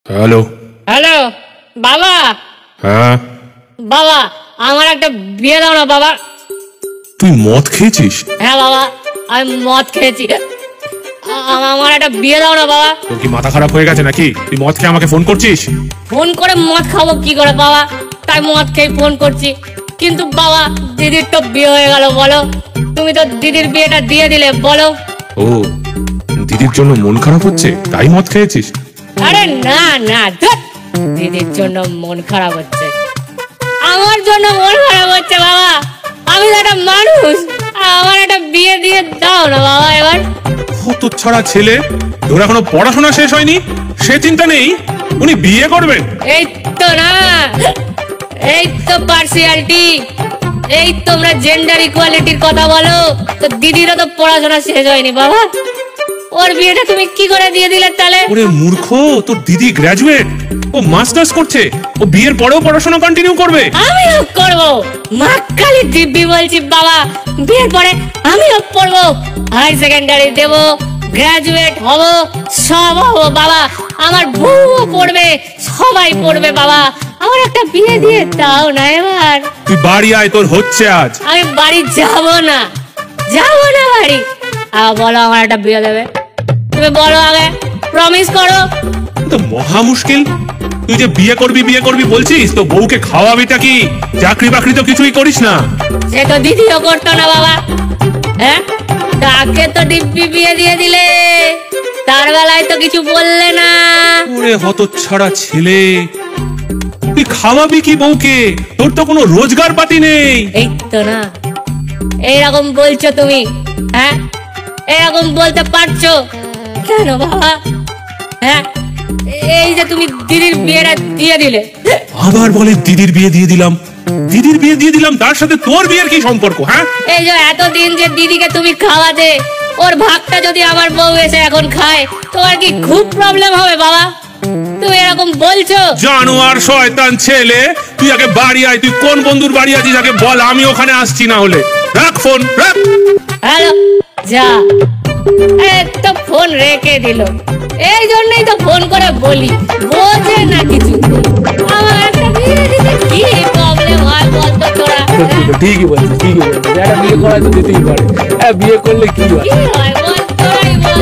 Hello hello বাবা। হ্যাঁ বাবা আমার একটা বিয়ে দাও না বাবা। তুই মদ খেয়েছিস? হ্যাঁ বাবা আমি মদ খেয়েছি। আমার একটা বিয়ে দাও না বাবা। তোর কি মাথা খারাপ হয়ে গেছে নাকি? তুই মদ খেয়ে আমাকে ফোন করছিস? ফোন করে মদ খাবো কি করে বাবা, তাই মদ খেয়ে ফোন করছি। কিন্তু বাবা দিদির তো বিয়ে হয়ে গেল, বলো তুমি তো দিদির বিয়েটা দিয়ে দিলে, বলো। ও, দিদির জন্য মন খারাপ হচ্ছে তাই মদ খেয়েছিস? আরে না না, ধ্যাৎ, দিদির জন্য মন খারাপ হচ্ছে, আমার জন্য মন খারাপ হচ্ছে বাবা। আমি তো একটা মানুষ, আমার একটা বিয়ে দিয়ে দাও না বাবা এবার। কত ছড়া ছেলে, তোর এখনো পড়াশোনা শেষ হয়নি, সে চিন্তা নেই উনি বিয়ে করবেন। এই তো না, এই তো পার্সিয়ালিটি, এই তোমরা জেন্ডার ইকুয়ালিটির কথা বলো, তো দিদিরও তো পড়াশোনা শেষ হয়নি বাবা, ওর বিয়েটা তুমি কি করে দিয়ে দিলে তাহলে? ওরে মূর্খ, তোর দিদি গ্র্যাজুয়েট, ও মাস্টার্স করছে, ও বিয়ের পরেও পড়াশোনা কন্টিনিউ করবে। আমিও করব, মাক্কালি দিব্যি বলছি বাবা, বিয়ের পরে আমিও পড়বো, হাই সেকেন্ডারি দেব, গ্র্যাজুয়েট হব, সব হবো বাবা, আমার বউও পড়বে, সবাই পড়বে বাবা, আমার একটা বিয়ে দিয়ে দাও না এবার। তুই বাড়ি আয়, তোর হচ্ছে আজ। আমি বাড়ি যাব না, যাব না বাড়ি। বলো আমার একটা বিয়ে দেবে, তুমি বলো আগে, প্রমিস করো। তো মহা মুশকিল, তুই যে বিয়ে করবি বলছিস, তো বউকে খাওয়াবিটা কি? চাকরি বাকরি তো কিছুই করিস না। সে তো দিদিও করতো না বাবা, হ্যাঁ তাকে তো দিব্যি বিয়ে দিয়ে দিলে, তার বেলায় তো কিছু বললে না। ওরে হতচ্ছাড়া ছেলে, তুই খাওয়াবি কি বউকে? তোর তো কোনো রোজগার পাতি নেই। এই তো না, এইরকম বলছো তুমি, হ্যাঁ এরকম বলতে পারছো কেন বাবা? হ্যাঁ এই যে তুমি দিদির বিয়েটা দিয়ে দিলে, আবার বলে দিদির বিয়ে দিয়ে দিলাম, দিদির বিয়ে দিয়ে দিলাম, তার সাথে তোর বিয়ের কি সম্পর্ক? হ্যাঁ এই যে এতদিন যে দিদিকে তুমি খাওয়াতে, ওর ভাগটা যদি আমার বউ এসে এখন খায়, তোমার কি খুব প্রবলেম হবে বাবা? তুমি এরকম বলছো? জানোয়ার শয়তান ছেলে, তুই আগে বাড়ি আয়। তুই কোন বন্ধুর বাড়ি আছিস আগে বল, আমি ওখানে আসছি, না হলে রাখ ফোন, রাখ। হ্যালো, যা, তো ফোন রেখে দিল, এই জন্যই তো ফোন করে বলি, বোঝে না কিছু। আমার একটা বিয়ে দিতে কি প্রবলেম হয় বলতো তোরা? ঠিকই বলছিস, ঠিকই বলছিস, একটা বিয়ে করা তো দিতেই পারে। বিয়ে করলে কি হয়? কি হয় বল, তোরাই বল।